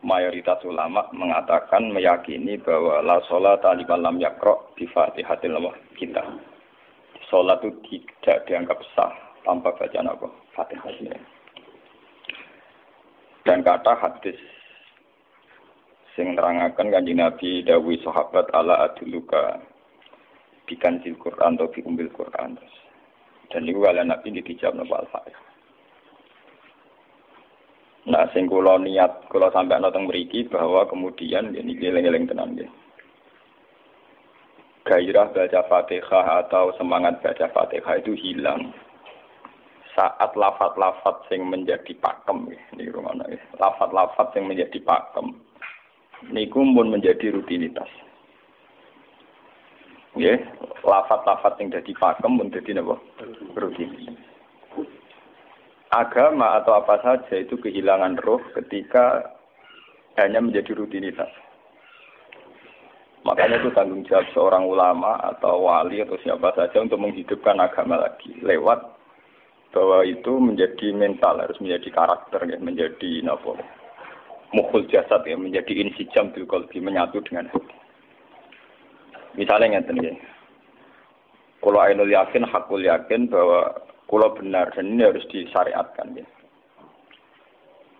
mayoritas ulama mengatakan meyakini bahwa la sholata liman lam yaqra bi Fatihatil kitab. Salat itu tidak dianggap sah tanpa bacaan apa? Fatihah. Dan kata hadis sing nerangaken Kanjeng Nabi dawuh sahabat ala aduluka bikanzil Quran atau bi umbil Quran. Dan niku kala Nabi dijawab napa Al-Fatihah. Nah, sing kula niat kula sampaikan teng mriki bahwa kemudian niki eling-eling tenan nggih. Gairah baca Fatihah atau semangat baca Fatihah itu hilang saat lafaz-lafaz yang menjadi pakem niki rumono nggih. Lafaz-lafaz yang menjadi pakem niku pun menjadi rutinitas. Nggih, lafaz-lafaz yang dadi pakem pun dadi napa? Rutinitas. Agama atau apa saja itu kehilangan roh ketika hanya menjadi rutinitas. Makanya itu tanggung jawab seorang ulama atau wali atau siapa saja untuk menghidupkan agama lagi. Lewat bahwa itu menjadi mental, harus menjadi karakter, ya, menjadi mukhul jasad, ya, menjadi insijam bil qalbi, menyatu dengan hati. Misalnya ngeten ya. Kalau ainul yakin, hakul yakin bahwa kalau benar dan ini harus disyariatkan ya.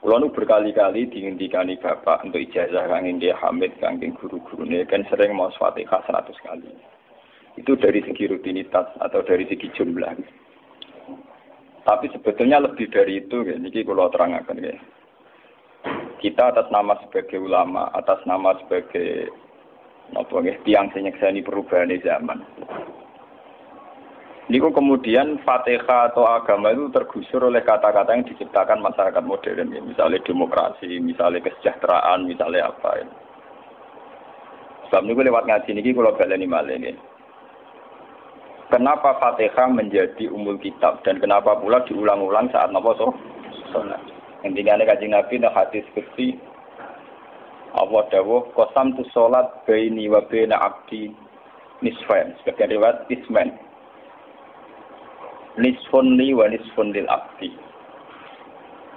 Kalau nu berkali-kali dihentikan bapak untuk ijazah kangge dia Hamid kangge guru-gurune kan sering mau Fatihah 100 kali. Itu dari segi rutinitas atau dari segi jumlah. Tapi sebetulnya lebih dari itu ya. Niki kalau terangkan ya. Kita atas nama sebagai ulama, atas nama sebagai tiang senyekseni perubahan zaman. Niku kemudian Fatihah atau agama itu tergusur oleh kata-kata yang diciptakan masyarakat modern, ya. Misalnya demokrasi, misalnya kesejahteraan, misalnya apa. Ya. Sebab niku lewat ngaji niki kula baleni malih nggih. Kenapa Fatihah menjadi umul kitab dan kenapa pula diulang-ulang saat napa salat? Intinya Kanjeng Nabi nang hadis qudsi Allah dawuh qasam tu salat baini wa baina abdi nisfain. Sebagian riwayat isman. Nisfun li wa nisfun lil abdi.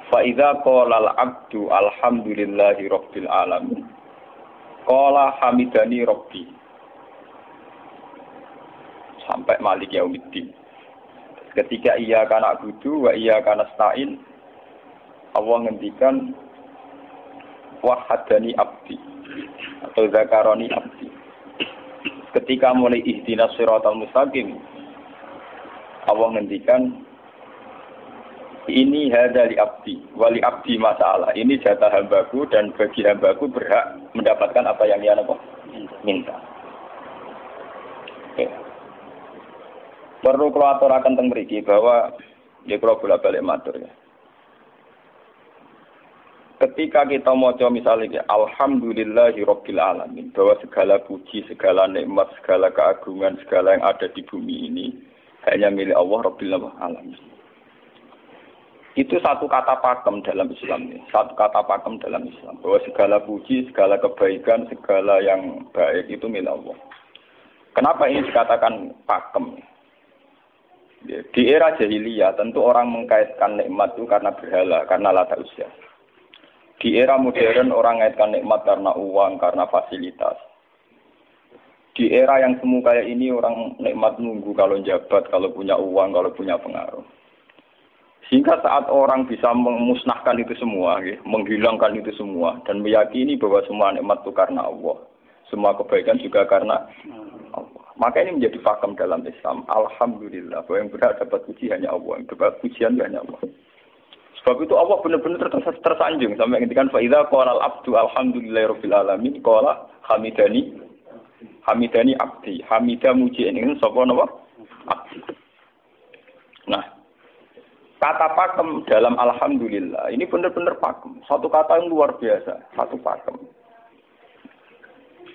Fa idza qala al abdu alhamdulillahi rabbil alamin. Qala hamidani rabbi. Sampai malik yaumiddin. Ketika ia kana na'budu wa ia kana nasta'in, Allah ngendikan wahadani abdi atau zakaroni abdi. Ketika mulai ihdinas siratal mustaqim, Allah ngendikan ini hadali abdi wali abdi masalah. Ini jatah hambaku dan bagi hambaku berhak mendapatkan apa yang dia minta. Okay. Perlu kalau aturaken teng mriki bahwa ya kula bolak-balik matur ya. Ketika kita maca misalnya alhamdulillahi rabbil alamin, bahwa segala puji, segala nikmat, segala keagungan, segala yang ada di bumi ini hanya milik Allah rabbil alamin. Itu satu kata pakem dalam Islam ini, satu kata pakem dalam Islam, bahwa segala puji, segala kebaikan, segala yang baik itu milik Allah. Kenapa ini dikatakan pakem? Di era jahiliyah tentu orang mengkaitkan nikmat itu karena berhala, karena lata usia. Di era modern orang mengaitkan nikmat karena uang, karena fasilitas. Di era yang semu kayak ini orang nikmat nunggu kalau jabat, kalau punya uang, kalau punya pengaruh. Sehingga saat orang bisa memusnahkan itu semua, menghilangkan itu semua, dan meyakini bahwa semua nikmat itu karena Allah. Semua kebaikan juga karena Allah. Maka ini menjadi pakem dalam Islam. Alhamdulillah, bahwa yang berhak dapat puji hanya Allah, yang dapat pujian hanya Allah. Sebab itu Allah benar-benar tersanjung sampai ngendikan fa idza qala al-abdu alhamdulillahirabbil alamin qala hamidani abdi. Hamidah muji ini sapa napa? Abdi. Nah, kata pakem dalam alhamdulillah ini benar-benar pakem. Satu kata yang luar biasa, satu pakem.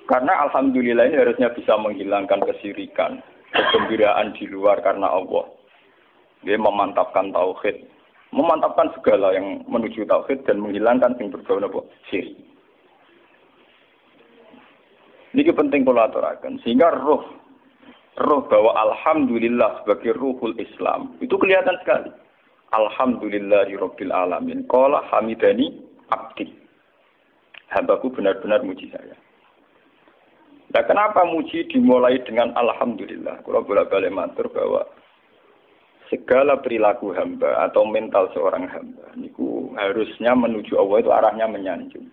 Karena alhamdulillah ini harusnya bisa menghilangkan kesyirikan, kegembiraan di luar karena Allah. Dia memantapkan tauhid, memantapkan segala yang menuju tauhid dan menghilangkan yang berbau syirik. Ini penting kalau aturakan, sehingga roh bahwa alhamdulillah sebagai ruhul Islam itu kelihatan sekali. Alhamdulillahirabbil alamin. Qala hamidani abdi. hambaku benar-benar muji saya. Nah, kenapa muji dimulai dengan alhamdulillah? Kalau bolak-balik matur bahwa segala perilaku hamba atau mental seorang hamba niku harusnya menuju Allah itu arahnya menyanjung.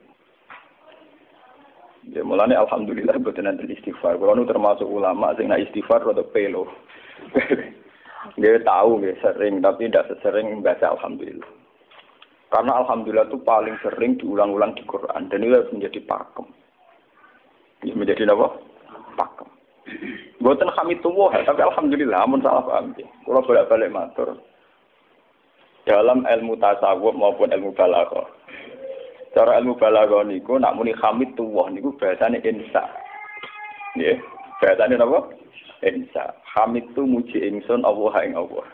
Ya mulanya alhamdulillah mboten nanti istighfar. Kalau nu termasuk ulama sing nak istighfar rada pelo. Dia tahu ya sering tapi tidak sesering baca alhamdulillah. Karena alhamdulillah itu paling sering diulang-ulang di Quran dan itu harus menjadi pakem. Ya, menjadi apa? Pakem. Mboten hamidullah, tapi alhamdulillah amun salah paham. Kalau bolak-balik matur dalam ilmu tasawuf maupun ilmu balaghah. Cara ilmu balaghah niku nak muni hamidullah niku bahasane insa. Nggih, bahasane napa? Insa. Hamid tu muji ingsun Allah ing Allah.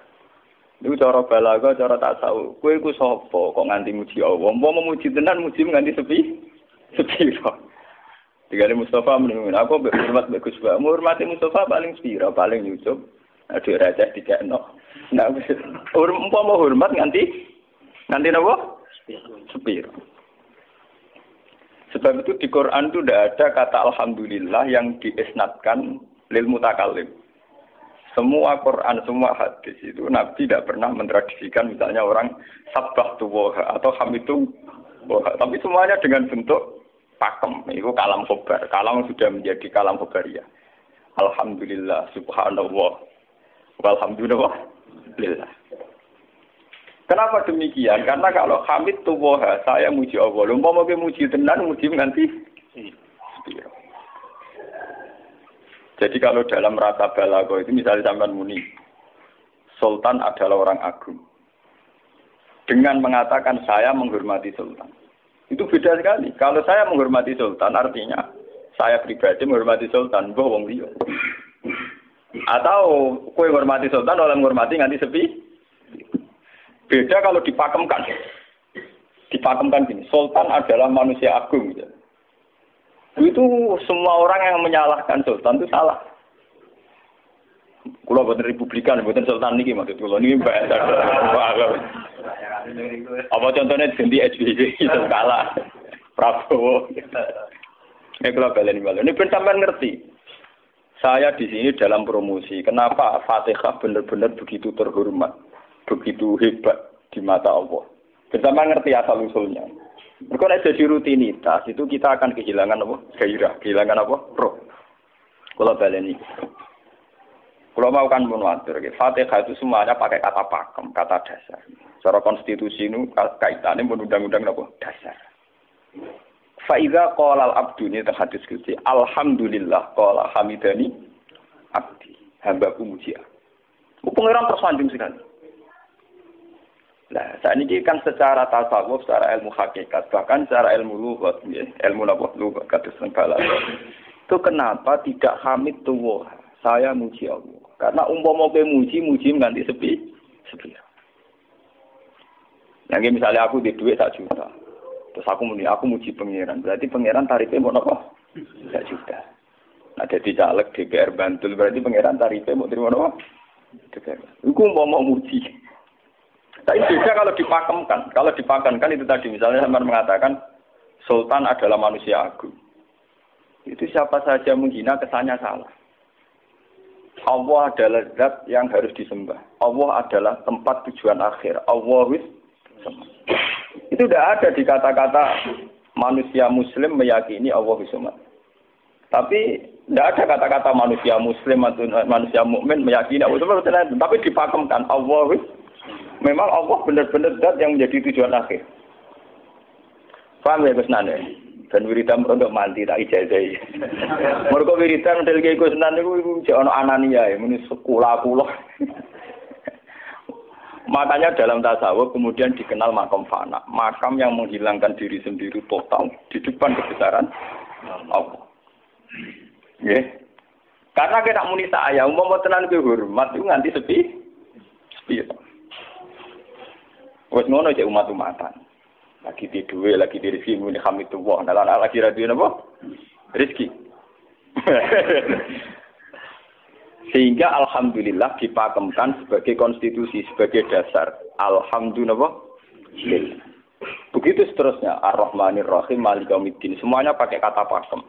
Niku cara balaghah, cara tasawuf. Kowe iku sapa kok nganti muji Allah? Umpama muji tenan muji nganti sepiro. Digale Mustafa menunggu aku hormat bagus Pak. Hormati Mustafa paling sepiro, paling nyucup. Aduh raja dikekno. Nah, umpama hormat nganti napa? Sepiro. Sebab itu di Quran itu tidak ada kata alhamdulillah yang diisnadkan lil mutakallim. Semua Quran, semua hadis itu Nabi tidak pernah mentradisikan misalnya orang sabbahtu wa atau hamidu wa. Tapi semuanya dengan bentuk pakem. Itu kalam khobar. Kalam sudah menjadi kalam khobariyah. Alhamdulillah, subhanallah, walhamdulillah. Kenapa demikian? Karena kalau hamid tuwoha, saya muji Allah. Lumpah mau muji tenan, muji nganti. Jadi kalau dalam rasa balaghah itu misalnya sampean muni, Sultan adalah orang agung. Dengan mengatakan saya menghormati Sultan. Itu beda sekali. Kalau saya menghormati Sultan artinya saya pribadi menghormati Sultan, mbah wong liya. Atau kowe menghormati Sultan oleh menghormati nganti sepi. Beda kalau dipakemkan. Dipakemkan gini, Sultan adalah manusia agung. Gitu. Itu semua orang yang menyalahkan Sultan itu salah. Kalau buatan Republikan, buatan Sultan ini maksud kalau ini bahasa. Apa contohnya ganti SBY itu kalah. Prabowo. Ini kalau kalian ini pun sampai ngerti. Saya di sini dalam promosi. Kenapa Fatihah benar-benar begitu terhormat, begitu hebat di mata Allah. Bersama ngerti asal usulnya. Kalau jadi rutinitas itu kita akan kehilangan apa? Gairah, kehilangan apa? Roh. Kalau kalian ini. Kalau mau kan menwatir, Fatihah itu semuanya pakai kata pakem, kata dasar. Secara konstitusi itu kaitannya undang-undang apa? Dasar. Faiza qala al-abdu ini terhadis kunci. Alhamdulillah qala hamidani abdi. Hambaku muji. Pengiran tersanjung sekali. Nah, saat ini kan secara tasawuf, secara ilmu hakikat, bahkan secara ilmu lughat, ilmu lughat kata balaghah. Itu kenapa tidak hamid tuwah? Saya muji Allah. Karena umpama kowe muji nganti sepi. Yang misalnya aku di duit 1 juta. Terus aku muji pangeran. Berarti pangeran tarifnya mau apa? 1 juta. Nah, jadi caleg DPR Bantul berarti pangeran tarifnya mau terima apa? DPR. Iku mau muji. Tapi beda kalau dipakemkan. Kalau dipakemkan itu tadi misalnya sampean mengatakan Sultan adalah manusia agung. Itu siapa saja menghina kesannya salah. Allah adalah zat yang harus disembah. Allah adalah tempat tujuan akhir. Allah itu tidak ada di kata-kata manusia muslim meyakini Allah Bismillah. Tapi tidak ada kata-kata manusia muslim atau manusia mukmin meyakini Allah Bismillah. Tapi dipakemkan Allah. Memang Allah benar-benar zat yang menjadi tujuan akhir. Paham ya Gus Nane? Dan wiridan untuk mandi tak ijazahi. Mergo wiridan model Gus Nane niku jek ana anania ya, muni sekolah kula. Makanya dalam tasawuf kemudian dikenal makam fana, makam yang menghilangkan diri sendiri total di depan kebesaran Allah. Nggih. Karena kena muni saya, umpama tenan ke hormat itu nganti sepi. Wes ngono cek umat-umatan. Lagi di duwe, lagi di rezeki muni hamidullah. Nah, lagi radio napa? Rezeki. Sehingga alhamdulillah dipakemkan sebagai konstitusi, sebagai dasar. Alhamdulillah. Begitu seterusnya, Ar-Rahmanir Rahim, Maliki Yaumiddin, semuanya pakai kata pakem.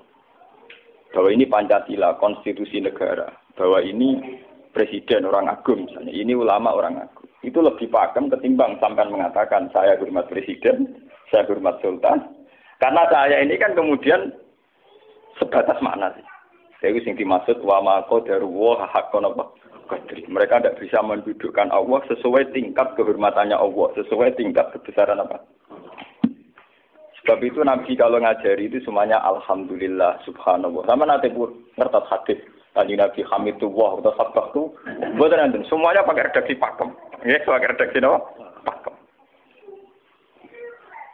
Bahwa ini Pancasila, konstitusi negara. Bahwa ini presiden orang agung misalnya, ini ulama orang agung. Itu lebih pakem ketimbang sampai mengatakan saya hormat presiden, saya hormat sultan. Karena saya ini kan kemudian sebatas makna sih. Jadi yang dimaksud wa ma qadaru wa haqqan apa? Qadri. Mereka tidak bisa mendudukkan Allah sesuai tingkat kehormatannya Allah, sesuai tingkat kebesaran apa? Sebab itu Nabi kalau ngajari itu semuanya alhamdulillah subhanallah. Sama nanti pun ngertas hadis tadi Nabi Hamidullah atau sabah itu, bukan nanti semuanya pakai redaksi pakem, ya pakai redaksi apa? Pakem.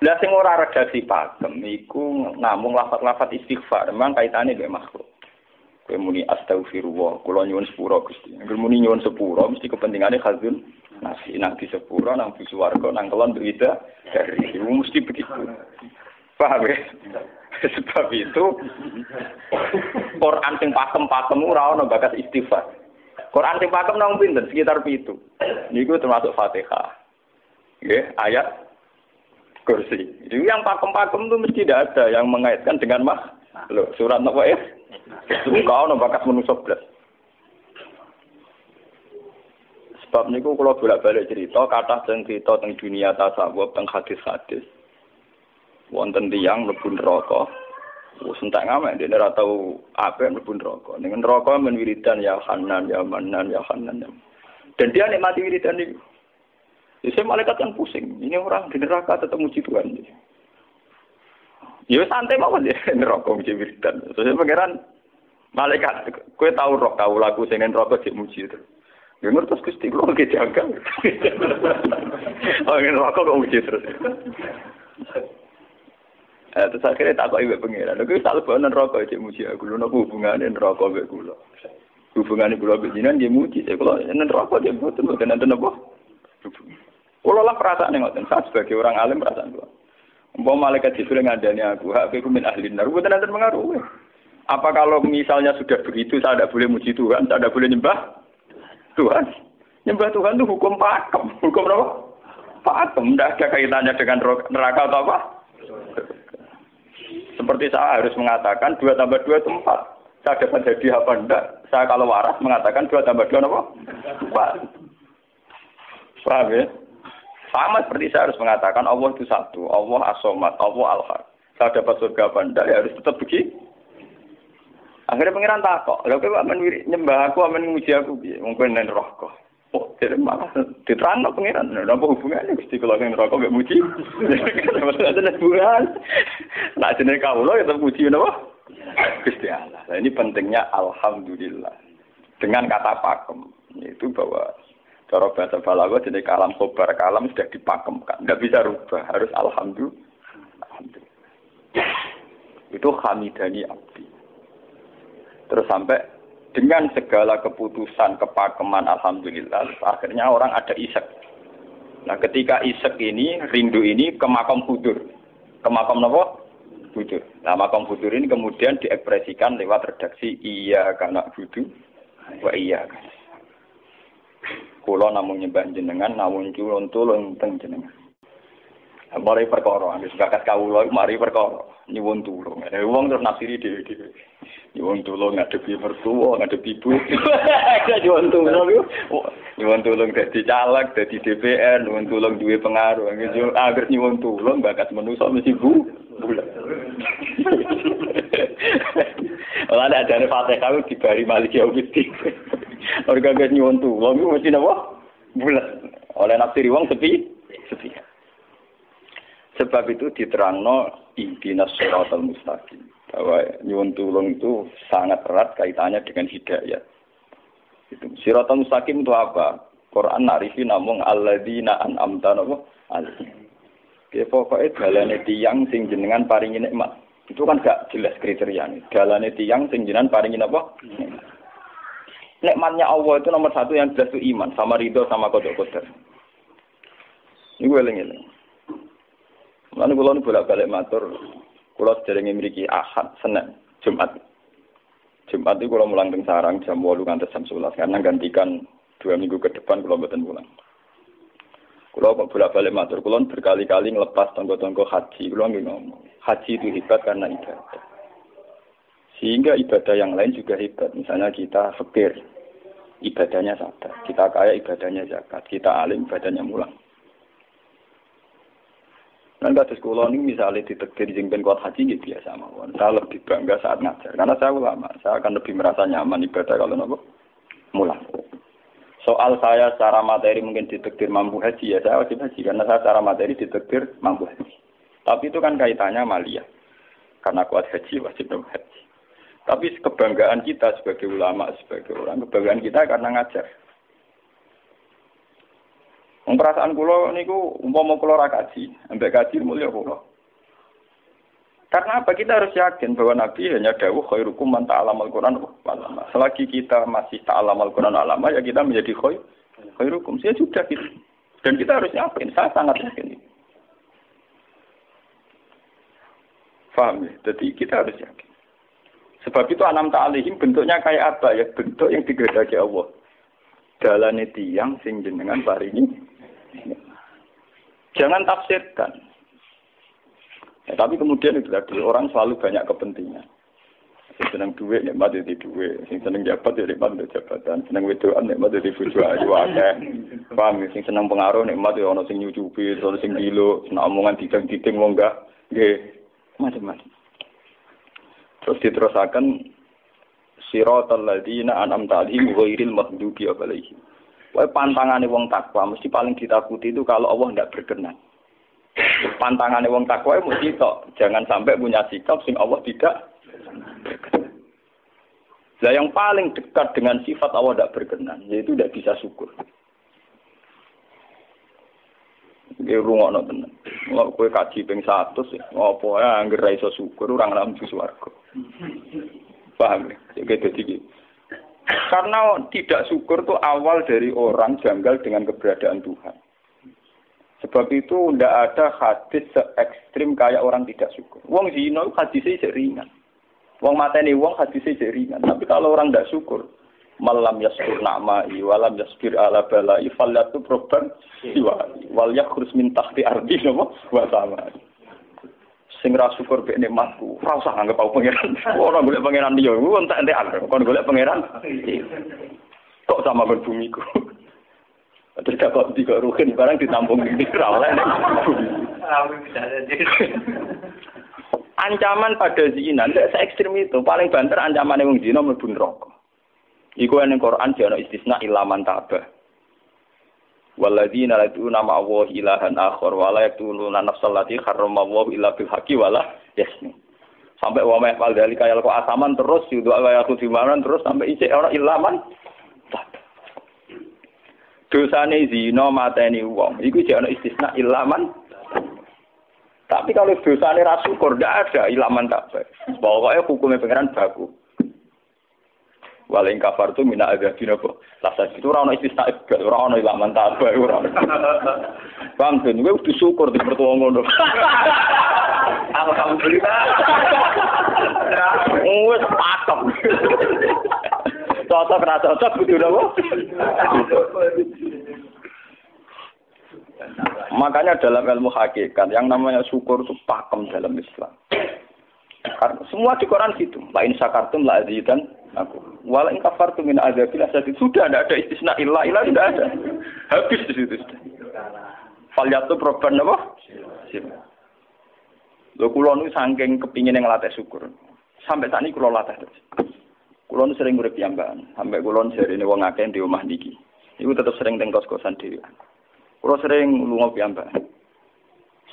Lah sing ora redaksi pakem, iku namung lafaz-lafaz istighfar, memang kaitannya dengan makhluk. Kowe muni astagfirullah, kula nyuwun sepura Gusti. Angger muni nyuwun sepura mesti kepentingane khazun nasi nang di sepura nang di swarga nang kelon berita dari mesti begitu. Paham ya? Sebab itu Quran sing pakem-pakem ora ono bakas istighfar. Quran sing pakem nang pinten sekitar 7. Niku termasuk Fatihah. Nggih, ayat kursi. Itu yang pakem-pakem itu mesti tidak ada yang mengaitkan dengan makhluk. Surat apa ya? Kau ono bakas manusa blas. Sebab niku kula bolak-balik cerita kathah cerita teng dunia tasawuf teng hadis-hadis. Wonten tiyang mlebu neraka. Wis entek ngamek dene ora tau apik mlebu neraka. Ning neraka men wiridan ya Hanan ya Manan ya Hanan. Dan dia nikmati wiridan iki. Jadi malaikat kan pusing. Ini orang di neraka tetap muji Tuhan. Ya santai mawon ya neraka muji wiridan. Terus pangeran malaikat, kowe tau roh kau lagu sing neraka dik muji itu. Ya ngertos Gusti kula ge jagal. Oh neraka kok muji terus. Terus akhirnya tak kok ibu pengiran. Aku tak lepas neraka cek muji aku. Lu nopo hubungannya neraka be kula. Hubungannya kula be jinan dia muji. Saya kula neraka dia betul betul nanti nopo. Kula lah perasaan ngoten. Saya sebagai orang alim perasaan kula. Umpama malaikat Jibril ngandani aku, hak aku min ahli nar. Betul nanti mengaruh. Apa kalau misalnya sudah begitu saya tidak boleh muji Tuhan, saya tidak boleh nyembah Tuhan? Nyembah Tuhan itu hukum pakem. Hukum apa? Pakem. Tidak ada kaitannya dengan neraka atau apa? Seperti saya harus mengatakan 2 tambah 2 itu 4. Saya dapat jadi apa enggak? Saya kalau waras mengatakan 2 tambah 2 apa? 4. Paham ya? Sama seperti saya harus mengatakan Allah itu satu. Allah as-somad, Allah al-har. Saya dapat surga apa enggak? Ya harus tetap begitu. Akhirnya pengiran takok. Lha kowe amen nyembah aku, amen muji aku piye? Mungkin nen neraka. Oh, jadi malah diterangno pengiran. Napa hubungannya Gusti kula ning neraka mek muji? Maksudnya ada hubungan. Nah, jenenge kawula ya muji napa? Gusti Allah. Nah, ini pentingnya alhamdulillah. Dengan kata pakem, yaitu bahwa cara bahasa balaghah jenenge kalam khobar, kalam sudah dipakemkan. Enggak bisa rubah, harus alhamdulillah. Itu hamidani abdi. Terus sampai dengan segala keputusan kepakeman alhamdulillah, akhirnya orang ada isek. Nah, ketika isek ini, rindu ini ke makam hudur. Ke makam apa? Hudur. Nah, makam hudur ini kemudian diekspresikan lewat redaksi iya kana hudu wa iya kana. Kula namung nyembah jenengan, namung tulung teng jenengan. Mari perkara, wis bakat kawula mari perkara nyuwun tulung. Wong terus nafsiri dhewe-dhewe. Nyuwun tulung ngadepi mertua, ngadepi ibu. Nyuwun tulung yo. Nyuwun tulung dadi caleg, dadi DPR, nyuwun tulung duwe pengaruh. Agar nyuwun tulung bakat manusa mesti bulat. Ora ada jane Fatihah dibari Maliki Yaumiddin. Orga gak nyuwun tulung mesti napa? Bulat. Oleh nafsiri wong sepi. Sebab itu diterangno ihdinas shiratal mustaqim. Bahwa nyuwun tulung itu sangat erat kaitannya dengan hidayah. Itu shiratal mustaqim itu apa? Quran narifi namung alladzina an'amta alaihim. Ki pokoke dalane tiyang sing jenengan paringi nikmat. Itu kan gak jelas kriteriane. Dalane tiyang sing jenengan paringi apa? Nikmatnya Allah itu nomor 1 yang jelas itu iman sama ridho sama qada qadar. Niku eling-eling. Lalu kalau bolak-balik matur, kalau sederenge mriki Ahad, Senin, Jumat. Jumat itu kalau mulang teng sarang jam 8 nganti jam 11 karena gantikan 2 minggu ke depan kalau mboten pulang. Kulo kok bolak-balik matur, kulo berkali-kali ngelepas tonggo-tonggo haji. Kulo nggih ngomong, haji itu hebat karena ibadah. Sehingga ibadah yang lain juga hebat. Misalnya kita fakir, ibadahnya sabar. Kita kaya, ibadahnya zakat. Kita alim, ibadahnya mulang. Dan kados kula ini misalnya ditekdir jengben kuat haji gitu biasa mawon. Saya lebih bangga saat ngajar karena saya ulama. Saya akan lebih merasa nyaman ibadah kalau nopo mulang. Soal saya secara materi mungkin ditekdir mampu haji ya saya wajib haji karena saya secara materi ditekdir mampu haji. Tapi itu kan kaitannya maliyah. Karena kuat haji wajib haji. Tapi kebanggaan kita sebagai ulama, sebagai orang, kebanggaan kita karena ngajar. Perasaan kula niku umpama kula ra kaji, ambek kaji mulya kula. Karena apa? Kita harus yakin bahwa Nabi hanya dawuh khairukum man ta'allamal Qur'an wa 'allama. Selagi kita masih ta'allamal Qur'an alama ya kita menjadi khairukum. Saya sudah gitu. Dan kita harus yakin, saya sangat yakin itu. Paham ya? Jadi kita harus yakin. Sebab itu anam ta'alihim bentuknya kayak apa ya? Bentuk yang digedaki Allah. Dalane tiyang sing jenengan paringi. Jangan tafsirkan. Ya, tapi kemudian itu tadi orang selalu banyak kepentingan. Sing seneng duit nikmat di duit, sing seneng jabat ya nikmat di jabatan, seneng wedoan nikmat di bojo ayu akeh. Paham, sing seneng pengaruh nikmat ya ana sing nyucupi, ana sing gilo, seneng omongan didang-diding wong enggak nggih macam-macam. Terus diterusaken siratal ladzina an'amta 'alaihim ghairil maghdubi 'alaihim. Wae pantangane wong takwa mesti paling ditakuti itu kalau Allah tidak berkenan. Pantangane wong takwa mesti tok, jangan sampai punya sikap sing Allah tidak berkenan. Lah yang paling dekat dengan sifat Allah tidak berkenan yaitu tidak bisa syukur. Nggih rungokno tenan. Kok kowe kaji ping 100 ya, ngopo ae anggere ra iso syukur ora ngambu swarga. Paham ya? Jadi karena tidak syukur itu awal dari orang janggal dengan keberadaan Tuhan. Sebab itu tidak ada hadis se-ekstrim kayak orang tidak syukur. Wong zina hadisnya ringan. Wong mateni wong hadisnya ringan. Tapi kalau orang tidak syukur, malam yaskur na'ma'i walam yasbir ala bala'i fallatu proban siwa'i wal yakhrus min tahti ardi wa sama. Sing ra syukur mek nikmatku, ora usah anggap aku pangeran. Ora golek pangeran liya, ku entek-entek kon golek pangeran. Kok sama kon bumiku. Terus kok tiga ruhin barang ditampung di ora oleh. Ancaman pada zina ndak se-ekstrem itu, paling banter ancamane wong zina mlebu neraka. Iku ning Quran jane istisna ilaman tabah. Walladzina laduna ma'allahi ilahan akhar wa la yaqtuluna nafsal lati harramallahu illa bil haqqi wa la yasni. Sampai wa ma fal dalika ya kok asaman terus yudu ayatu dimanan terus sampai isih ora ilaman. Dosane zina mateni wong iku jek ana istisna ilaman. Tapi kalau dosane ra syukur ndak ada ilaman tak. Pokoke hukume pangeran baku. Waling kafar tu mina azabina kok. Lasa itu ora ono istisna ora ono ilaman tabah ora. Bang ben kowe kudu syukur di mertua ngono. Alhamdulillah. Wes patok. Cocok ra cocok kudu lho. Makanya dalam ilmu hakikat yang namanya syukur itu pakem dalam Islam. Karena semua di Quran gitu. Lain syakartum la azidan aku. Wala in kafartum min azabil asad. Sudah tidak ada istisna illa tidak ada. Habis di situ sudah. Falyatu proban apa? Lho kula nu saking kepingin ngelatih syukur. Sampai saat ini kula latih terus. Kula nu sering urip piyambakan. Sampai kula jarine wong akeh di omah niki. Iku tetep sering teng kos-kosan dhewe. Kula sering lunga piyambakan.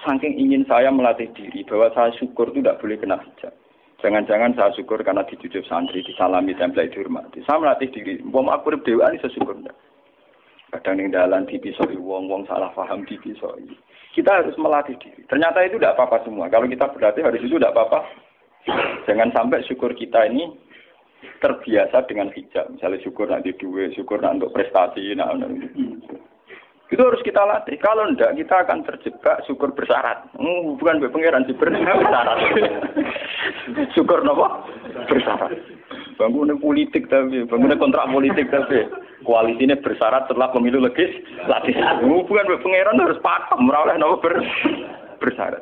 Saking ingin saya melatih diri bahwa saya syukur itu tidak boleh kena hijab. Jangan-jangan saya syukur karena dicucuk santri, disalami, tempel, dihormati. Saya melatih diri. Umpama aku urip dhewean iso syukur ndak. Kadang ning dalan dipisoi wong salah paham dipisoi. Kita harus melatih diri. Ternyata itu tidak apa-apa semua. Kalau kita berlatih harus itu tidak apa-apa. Jangan sampai syukur kita ini terbiasa dengan hijab. Misalnya syukur nanti duit, syukur nanti untuk prestasi, itu harus kita latih. Kalau enggak, kita akan terjebak syukur bersyarat. Bukan pangeran sih bersyarat. Syukur apa? Bersyarat. Bangunnya politik tapi, bangunnya kontrak politik tapi, koalisinya bersyarat setelah pemilu legislatif. Hubungan pangeran harus pakem, ora oleh napa bersyarat.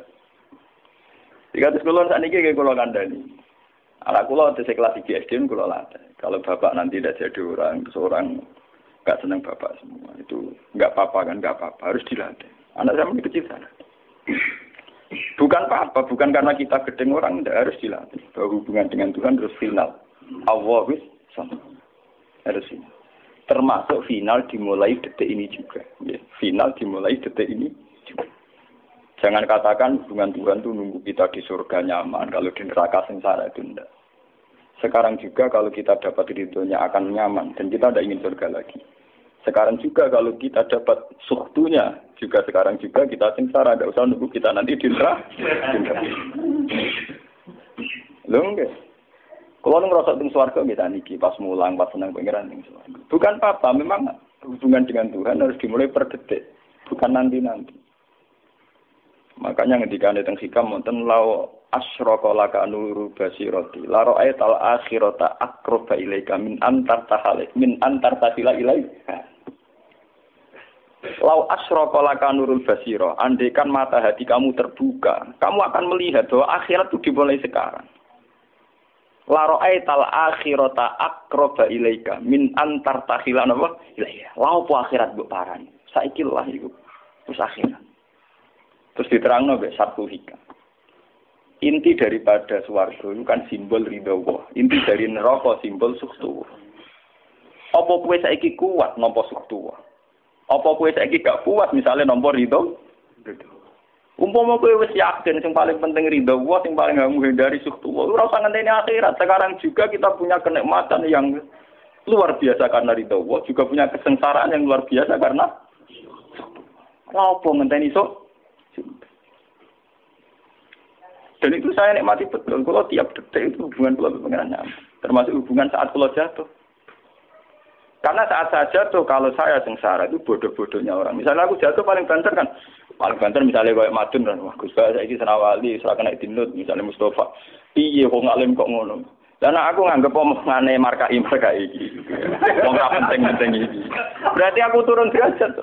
Jika terus kula sakniki nggih kula kandhani. Anak kula tesih kelas 3 SD kula latih. Kalau bapak nanti tidak jadi seorang enggak senang bapak semua. Itu enggak apa-apa kan, enggak apa-apa, harus dilatih. Anak saya masih kecil sana. Bukan apa-apa, bukan karena kita gedeng orang, tidak harus dilatih. Bahwa hubungan dengan Tuhan harus final. Allah wis sama. Harus final. Termasuk final dimulai detik ini juga. Ya, final dimulai detik ini juga. Jangan katakan hubungan Tuhan itu nunggu kita di surga nyaman, kalau di neraka sengsara itu tidak. Sekarang juga kalau kita dapat ridhonya akan nyaman, dan kita tidak ingin surga lagi. Sekarang juga kalau kita dapat suhtunya, juga sekarang juga kita sengsara, tidak usah nunggu kita nanti di neraka. Lho nggih. Kalau ngerasa teng swarga kita niki pas mulang, pas senang pangeran ning swarga. Bukan apa, memang hubungan dengan Tuhan harus dimulai per detik, bukan nanti-nanti. Makanya ketika ada teng hikam wonten lau asyraka laka nuru basirati la ra'aital akhirata aqraba ilaika min antar tahila ilaika. Lau asyraka laka nurul basira, andaikan mata hati kamu terbuka, kamu akan melihat bahwa akhirat itu dimulai sekarang. La ra'aital akhirata aqraba ilaika min antar tahila ilaika. Lau po akhirat mbok parani. Saiki lah iku. Terus akhirat. Terus diterangno mbek satu hikam. Inti daripada swarga itu kan simbol ridha Allah. Inti dari neraka simbol suktu. Apa kowe saiki kuat nampa suktu? Apa kowe saiki gak kuat misalnya nampa ridha? Umpama kowe wis yakin sing paling penting ridha Allah, sing paling gak menghindari suktu. Ora usah ngenteni akhirat. Sekarang juga kita punya kenikmatan yang luar biasa karena ridha Allah, juga punya kesengsaraan yang luar biasa karena apa ngenteni sok? Dan itu saya nikmati betul. Kalau tiap detik itu hubungan kalau dengan nyaman. Termasuk hubungan saat kalau jatuh. Karena saat saya jatuh, kalau saya sengsara itu bodoh-bodohnya orang. Misalnya aku jatuh paling banter kan. Paling banter misalnya kayak Madun kan. Wah Gus saya ini senawali, serah kena dinut. Misalnya Mustafa. Iya kok ngalim kok ngono. Dan aku nganggep omongane markai iki. Wong ra penting-penting iki. Berarti aku turun derajat.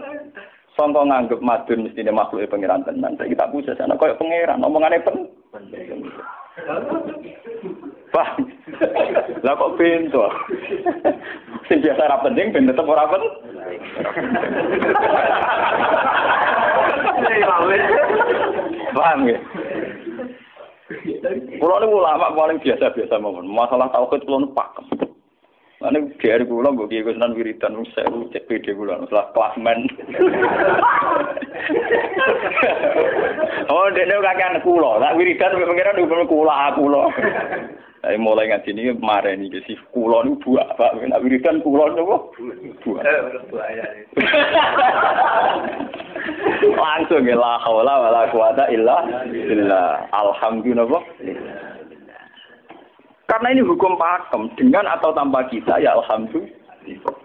Sangka nganggep Madun mestine makhluk pangeran tenan. Saiki tak puja sana koyo pangeran omongane penting. Pak. Lah kok pintu. Sing biasa ra penting ben tetep ora penting. Paham ya? Kulo niku ulama paling biasa-biasa mawon. Masalah tauhid kulo niku pakem. Ane DR kula mbok kiye Gunan wiridan wis sewu cek PD kula setelah klasmen. Oh, dene kakean kula, tak wiridan pengiran hukum kula. Saya mulai ngaji ini kemarin iki sih kula niku buak, Pak. Nek wiridan kula niku buak. Langsung ya la haula wala quwata illa billah. Alhamdulillah. Karena ini hukum pakem, dengan atau tanpa kita, ya alhamdulillah.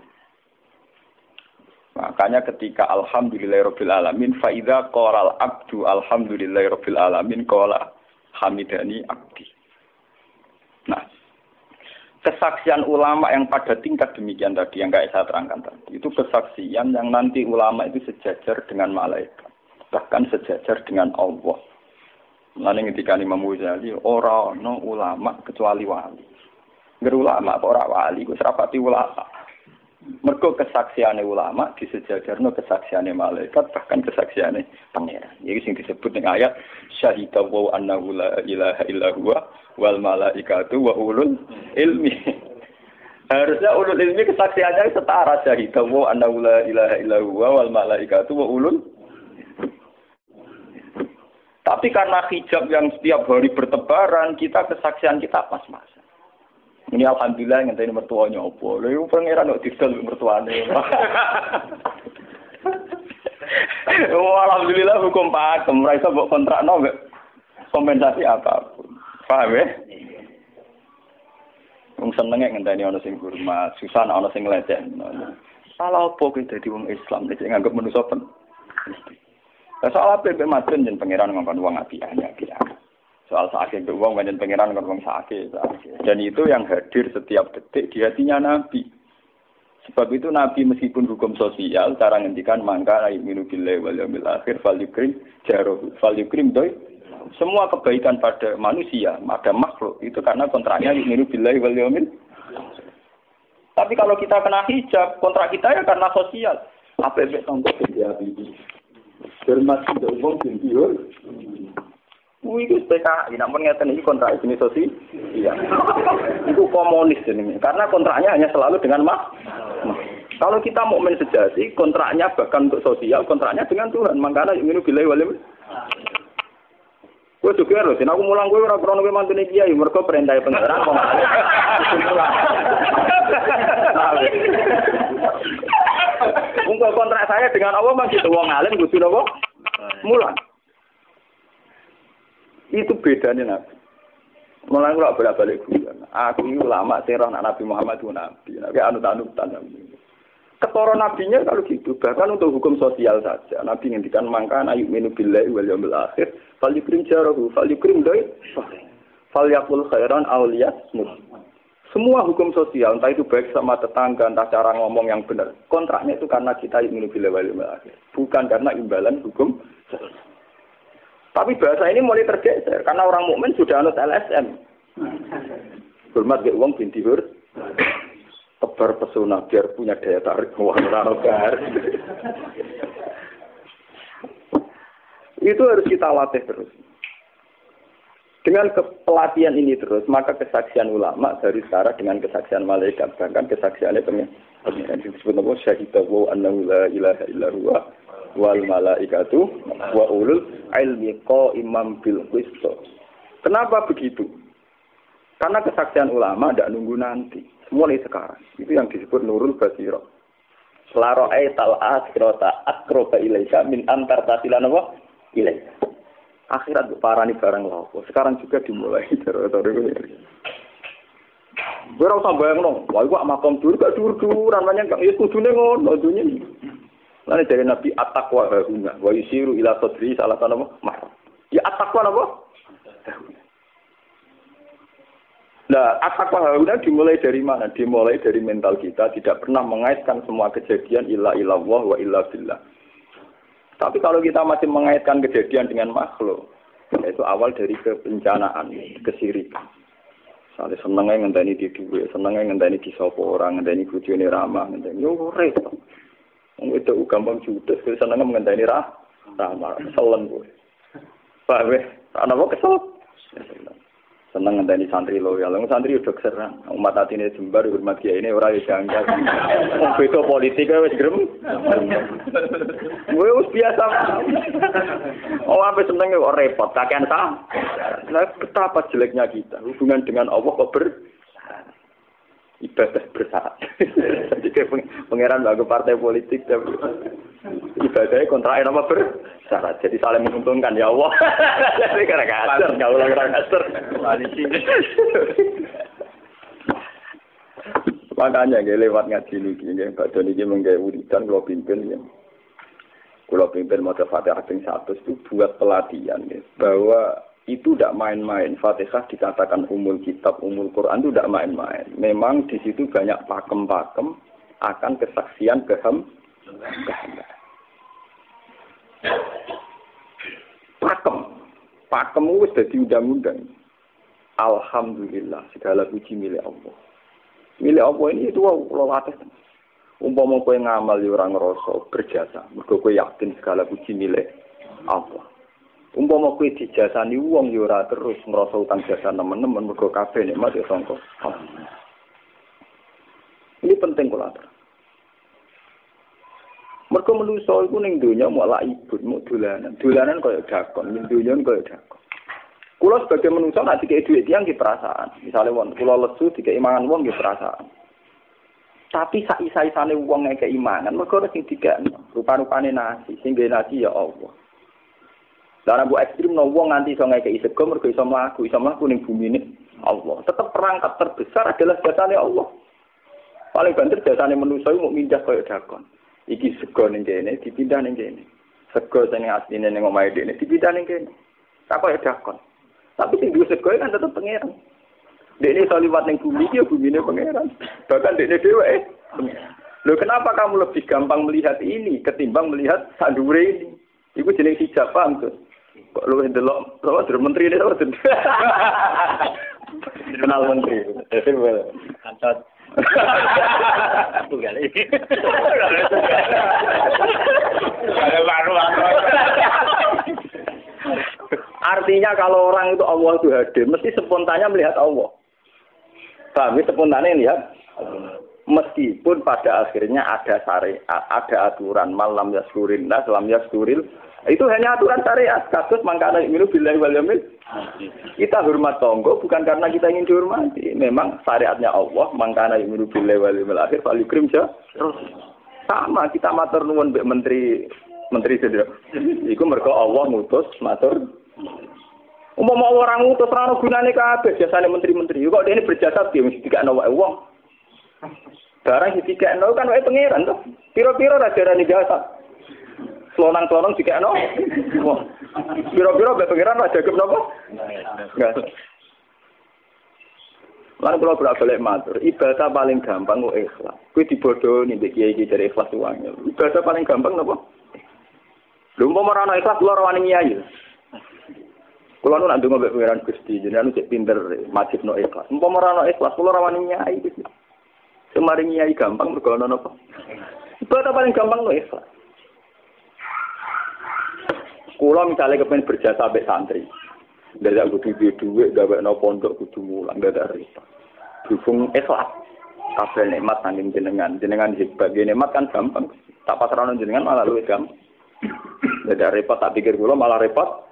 Makanya ketika alhamdulillahirabbil alamin fa idza qala abdu alhamdulillahirabbil alamin qala hamidani abdi. Nah, kesaksian ulama yang pada tingkat demikian tadi yang kayak saya terangkan tadi, itu kesaksian yang nanti ulama itu sejajar dengan malaikat, bahkan sejajar dengan Allah. Lalu ketika Imam Ghazali ora ono ulama kecuali wali. Ngger ulama kok ora wali, kok serapati ulama. Mergo kesaksiane ulama disejajarno kesaksiane malaikat bahkan kesaksiane pangeran. Iki sing disebut ning ayat syahidallahu annahu la ilaha illa huwa wal malaikatu wa ulul ilmi. Harusnya ulul ilmi kesaksiannya setara syahidallahu annahu la ilaha illa huwa wal malaikatu wa ulul. Tapi karena hijab yang setiap hari bertebaran, kita kesaksian kita pas-pasan. Ini alhamdulillah yang ngenteni mertuanya opo. Lha iku pangeran kok didol mertuane. Oh alhamdulillah hukum pakem, ora iso mbok kontrakno mbek kompensasi apapun. Paham ya? Wong senenge ngenteni ana sing hormat, susah ana sing lecehno. Salah opo kuwi dadi wong Islam nek nganggep manusa pen. Soal apa yang macam jen pangeran ngomong uang apiannya. Soal sakit uang banyak pangeran ngomong sakit. Dan itu yang hadir setiap detik di hatinya Nabi. Sebab itu Nabi meskipun hukum sosial, cara ngendikan mangka yu'minu billahi wal yawmil akhir falyukrim jarohu falyukrim doi. Semua kebaikan pada manusia, pada makhluk itu karena kontraknya yu'minu billahi wal yawmil. Tapi kalau kita kena hijab, kontrak kita ya karena sosial. Apa yang contoh dia ini? Hormat tidak umum sendiri. Itu PKI, namun ngeten ini kontrak jenis sosial. Iya. Itu komunis ini. Karena kontraknya hanya selalu dengan kalau kita mukmin sejati, kontraknya bahkan untuk sosial, kontraknya dengan Tuhan. Makanya yu'minu billahi wal yawmil. Gue juga loh, aku mulang gue ora krono kowe mantune kiai, mergo perintah pangeran kok. Untuk kontrak saya dengan Allah masih wong alim kudu napa? Mulang. Itu bedanya Nabi. Mulang kula bolak-balik guyon. Aku iki ulama sing roh Nabi Muhammad itu nabi. Nabi anut-anutan. Ketara nabinya kalau gitu, bahkan untuk hukum sosial saja. Nabi ngendikan mangka yu'minu billahi wal yawmil akhir, falyukrim jarahu, falyukrim doi, falyakul khairan aw liyasmut. Semua hukum sosial, entah itu baik sama tetangga, entah cara ngomong yang benar. Kontraknya itu karena kita yu'minu billahi wal yawmil akhir, bukan karena imbalan hukum sosial. Tapi bahasa ini mulai tergeser karena orang mukmin sudah anut LSM. Hormat ke uang binti hur. Tebar pesona biar punya daya tarik warna-warna. Itu harus kita latih terus. Dengan pelatihan ini terus, maka kesaksian ulama dari sekarang dengan kesaksian malaikat, bahkan kesaksiannya pengen disebut nama syahidahu annahu la ilaha illa huwa wal malaikatu wa ulul ilmi qaimam bil qist. Kenapa begitu? Karena kesaksian ulama tidak nunggu nanti. Mulai sekarang. Itu yang disebut nurul basirah. Selaro'ai tal'as kirota akroba ilaika min antar tasilan apa? Ilaika. Akhirat parani barang laku. Sekarang juga dimulai. Gue rasa bayang dong. Wah, gue makam dur, gak dur-duran. Namanya gak kudune ngono. Lalu dari Nabi at-taqwa hahuna. Wa yusiru ila sodri salah tanah apa? Ya at-taqwa apa? Nah, at-taqwa hahuna dimulai dari mana? Dimulai dari mental kita. Tidak pernah mengaitkan semua kejadian illa illallah wa illa billah. Tapi kalau kita masih mengaitkan kejadian dengan makhluk, itu awal dari kebencanaan, kesirikan. Misalnya senengnya ngenteni di duwe, senengnya ngenteni di sopo orang, ngenteni bojone ramah, ngenteni yo repot. Wong itu gampang judes, senengnya ngenteni ramah, keselen kowe. Paham ya? Ana kok kesel? Seneng ngenteni santri loyal. Santri udah keserang. Umat atine jembar hormat kiai ini ora janggal. Wong beda politik wis grem. Wis biasa. Oh, apa seneng kok repot, kakean ta. Nah, betapa jeleknya kita. Hubungan dengan Allah kok ibadah bersyarat. Jadi pangeran bagi partai politik tapi ibadahnya kontrak apa bersyarat. Jadi saling menguntungkan ya Allah. Jadi kadang-kadang enggak ulang kasar. Makanya nggih lewat ngaji niki nggih badhe niki menggawe wiridan kula pimpin ya. Kula pimpin maca Fatihah ping 100 itu buat pelatihan ya, bahwa itu tidak main-main. Fatihah dikatakan umul kitab, umul Quran itu tidak main-main. Memang di situ banyak pakem-pakem akan kesaksian kehendak. Pakem itu sudah diundang-undang. Alhamdulillah, segala puji milik Allah. Milik Allah ini itu Allah latih. Umpama kowe ngamal ya ora ngrasa berjasa, mergo kowe yakin segala puji milik Allah. Umpama kowe dijasani wong ya ora terus ngrasa utang jasa nemen-nemen mergo kabeh nikmat ya sangka. Ini penting kula atur. Mergo manusa iku ning donya malah ibut, muk dolanan. Dolanan kaya dakon, ning donya kaya dakon. Kula sebagai manusa nek dikek dhuwit tiyang ki perasaan. Misale wong kula lesu dikek imangan wong ki perasaan. Tapi sak-isa-isane wong nek keimangan mergo sing dikek rupa-rupane nasi, sing nggawe nasi ya Allah. Lah bu ekstrim no wong nganti iso ngekeki sego mergo iso mlaku ning bumine Allah. Tetep perangkat terbesar adalah jasane Allah. Paling banter jasane manusa iku mung mindah kaya dakon. Iki sego ning kene dipindah ning kene. Sego sing asline ning omahe dene dipindah ning kene. Tak kaya dakon. Tapi sing duwe sego kan tetep pangeran. Dekne iso liwat ning bumi iki ya bumine pangeran. Bahkan dekne dhewe pangeran. Loh kenapa kamu lebih gampang melihat ini ketimbang melihat sandure ini? Iku jeneng hijab paham tuh. Kok lu ndelok sama menteri ini sama kenal menteri. Kantor. Tunggal ini. Artinya kalau orang itu Allah itu hadir, mesti spontannya melihat Allah. Tapi spontannya lihat meskipun pada akhirnya ada syariat, ada aturan malam yaskurin nas, lam yaskuril. Itu hanya aturan syariat. Kasus mangkana minu billahi wal yaumil. Kita hormat tonggo bukan karena kita ingin dihormati. Memang syariatnya Allah mangkana minu billahi wal yaumil akhir fal yukrim terus sama kita matur nuwun mbek menteri sedherek. Iku mergo Allah ngutus matur. Umpama orang ngutus ora ono gunane kabeh jasane menteri-menteri. Kok dene berjasa piye mesti dikakno wae wong. Barang dikakno kan wae pangeran to. Piro-piro ra jarane jasa. Selonang-selonang dikakno. Wah. Piro-piro mbek pangeran ra jagep napa? Enggak. Lan kula bolak-balik matur, ibadah paling gampang kok ikhlas. Kuwi dibodohi mbek kiai-kiai dari ikhlas uang. Ibadah paling gampang napa? Lha umpama ora ana ikhlas kula ora wani nyai. Kula nu nak ndonga mbek pangeran Gusti, jenengan cek pinter majibno ikhlas. Umpama ora ana ikhlas kula ora wani nyai Gusti. Semari nyai gampang mergo ana napa? Ibadah paling gampang kok ikhlas. Kula misalnya kepen berjasa mbek santri. Ndak kudu duwe gawekno pondok kudu mulang ndak repot. Dukung ikhlas. Kabeh nikmat nanging jenengan hebat. Nikmat kan gampang. Tak pasrahno jenengan malah luwih gampang. Ndak repot tak pikir kula malah repot.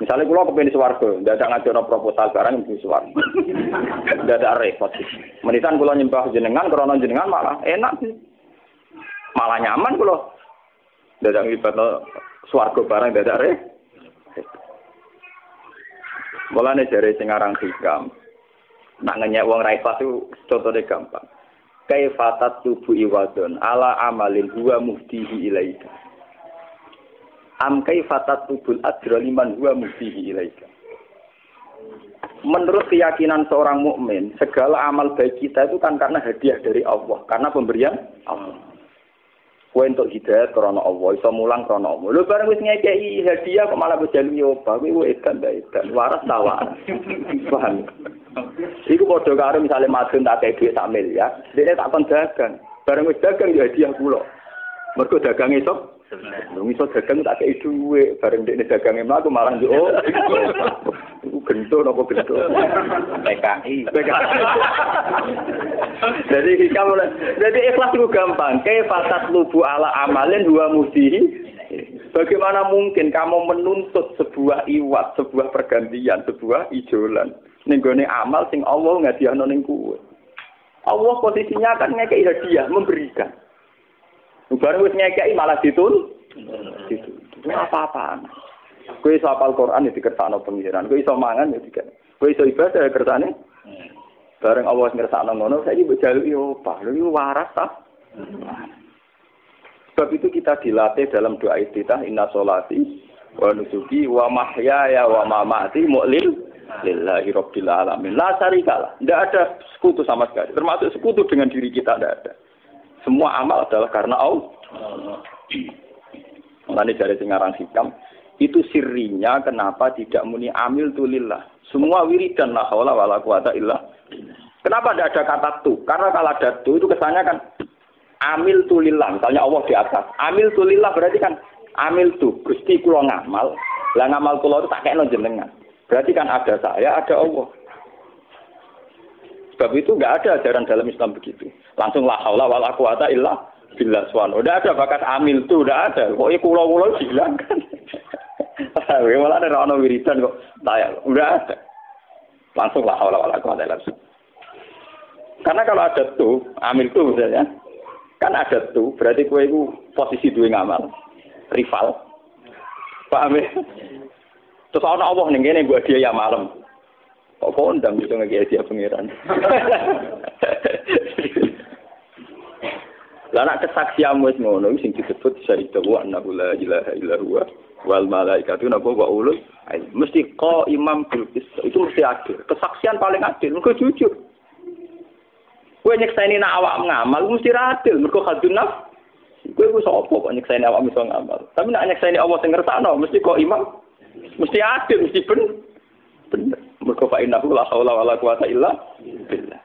Misalnya kula kepen swarga, ndak ada ngajono proposal barang mesti swarga. Ndak ada repot. Menitan kula nyembah jenengan krana jenengan malah enak sih. Malah nyaman kula. Ndak ada nglibatno swarga barang ndak ada repot. Mulane jare sing aran hikam. Nak ngenyek wong ra ikhlas itu contone gampang. Kaifatat tubu iwadon ala amalin huwa muftihi ilaika. Am kaifatat tubul ajra liman huwa muftihi ilaika. Menurut keyakinan seorang mukmin, segala amal baik kita itu kan karena hadiah dari Allah, karena pemberian Allah. Kowe entuk hidayah karena Allah, iso mulang karena Allah. Lho bareng wis ngekeki hadiah kok malah bejalu nyoba, kowe edan waras ta waras. Paham? Iku padha karo misale madun tak kei dhuwit sak miliar, dene tak kon dagang. Bareng wis dagang ya hadiah kula. Mergo dagang iso dagang tak kei dhuwit, bareng dene dagange mlaku malah yo. Iku gento napa gento? PKI. Jadi ikhlas itu gampang. Kaifatat lubu ala amalin huwa mudihi. Bagaimana mungkin kamu menuntut sebuah iwat, sebuah pergantian, sebuah ijolan ning gone amal sing Allah ngadiahno ning kowe. Allah posisinya kan ngekeki hadiah, memberikan. Bareng wis ngekeki malah ditun. Itu apa-apaan. Kowe iso hafal Quran ya dikersakno pengiran, kowe iso mangan ya dikek. Kowe iso ibadah ya kersane. Bareng Allah ngersakno ngono, saiki mbok jaluki opah. Lha iku waras ta? Sebab itu kita dilatih dalam doa iftitah inna sholati wa nusuki wa mahyaya wa mamati mu'lil lillahi rabbil alamin. La syarikalah. Tidak ada sekutu sama sekali. Termasuk sekutu dengan diri kita tidak ada. Semua amal adalah karena Allah. Mulane dari sing aran hikam itu sirrinya kenapa tidak muni amil tulillah. Semua wiridan la haula wala quwata illa. Kenapa tidak ada kata tu? Karena kalau ada tu itu kesannya kan amil tulillah. Misalnya Allah di atas. Amil tulillah berarti kan amil tu. Gusti kula ngamal. Lah ngamal kula itu tak kena jenengan. Berarti kan ada saya, ada Allah. Sebab itu enggak ada ajaran dalam Islam begitu. Langsung la haula wala quwata illa billah subhanahu. Enggak ada bakat amil tu, enggak ada. Kok kula hilangkan. Malah ada ono wiridan kok tayang. Enggak ada. Langsung la haula wala quwata illa billah. Karena kalau ada tu, amil tu misalnya, kan ada tu, berarti kowe iku posisi duwe ngamal. Rival. Paham ya? Terus ana Allah ning kene mbok dia ya malam. Kok kondang bisa ngeki dia pangeran. Lah nek kesaksian wis ngono sing disebut syahida wa annahu la ilaha illa huwa wal malaikatu napa wa ulul mesti imam bil qist. Itu mesti adil. Kesaksian paling adil, mergo jujur. Kowe nyekseni nak awak ngamal mesti adil, mergo hadun nafs. Kowe ku sapa kok nyekseni awak iso ngamal. Tapi nak nyekseni Allah sing ngersakno mesti kok imam. Mesti adil, mesti bener. Mergo fa innahu la haula wala quwata illa billah.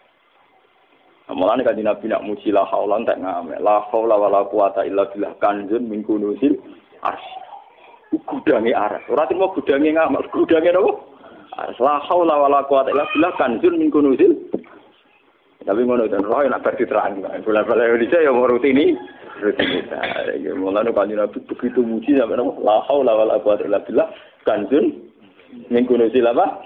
Amalan kan Nabi nak muji la haula tak ngamal. La haula wala quwata illa billah kanjun min kunusil arsy. Gudange aras. Ora timo gudange ngamal, gudange napa? Aras la haula wala quwata illa billah kanjun min kunusil. Tapi ngono ten roh nak bar diterang. Bola-bola Indonesia ya mau rutini. Ya mulane kan Nabi begitu muji sampai napa? La haula wala quwata illa billah kanjun min kunusil apa?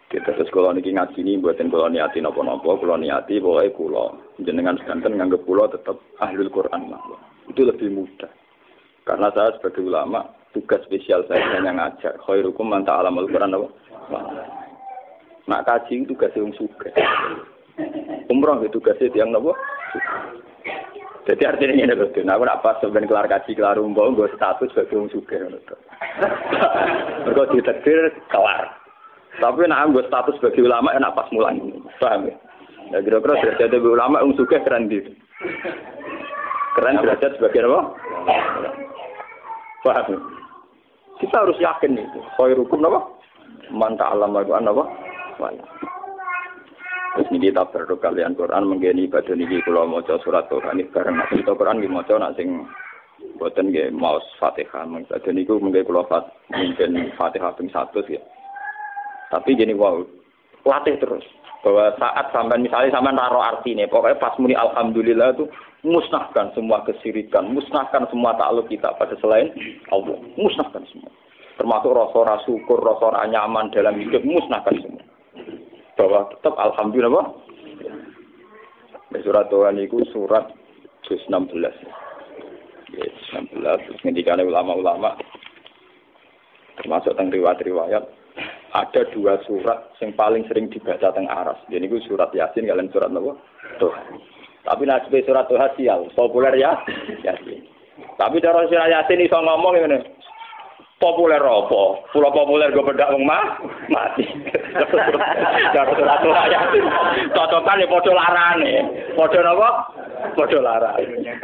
Kita terus kalau niki ngaji ini buatin kalau niati nopo-nopo, kalau niati pokoknya kulo jenengan sedanten nganggep kulo tetap ahlul Quran lah. Itu lebih mudah. Karena saya sebagai ulama tugas spesial saya hanya ngajar. Khairukum man ta'allamal Quran apa? Nak kaji itu tugas yang sugih. Umroh itu tugasnya yang nopo? Jadi artinya ini betul. Nah, aku nak pas sebenarnya kelar kaji kelar umroh, gue status sebagai orang sugih. Mereka ditakdir kelar. Tapi nak gue status sebagai ulama enak pas mulang. Paham ya? Ya kira-kira derajat sebagai ulama yang sugih keren gitu. Keren derajat sebagai apa? Paham ya? Kita harus yakin itu. Khairukum apa? Man ta'allamal Quran apa? Terus ini kita berdoa kalian Quran menggeni ibadah niki kula maca surat Tuhan iki bareng nek kita Quran nggih maca nek sing boten nggih maos Fatihah ibadah niku mengke kula mimpin Fatihah ping 100 ya. Tapi gini wow, latih terus bahwa saat sampai misalnya sampai naruh artinya pokoknya pas muni alhamdulillah itu musnahkan semua kesyirikan, musnahkan semua takluk kita pada selain Allah, musnahkan semua. Termasuk rasa syukur, rasa nyaman dalam hidup musnahkan semua. Bahwa tetap alhamdulillah apa? Surat Tuhan itu surat juz 16. Yes, 16 terus ngendikane ulama-ulama termasuk teng riwayat-riwayat ada 2 surat yang paling sering dibaca teng aras. Jadi itu surat Yasin kalian surat apa? Tuhan. Tapi nek surat Tuhan sial, populer ya Yasin. Tapi cara surat Yasin iso ngomong ngene. Populer apa? Pulau populer gue bedak wong mati. Cara surat Tuhan Yasin. Cocokan ya padha larane. Padha napa? Padha larane.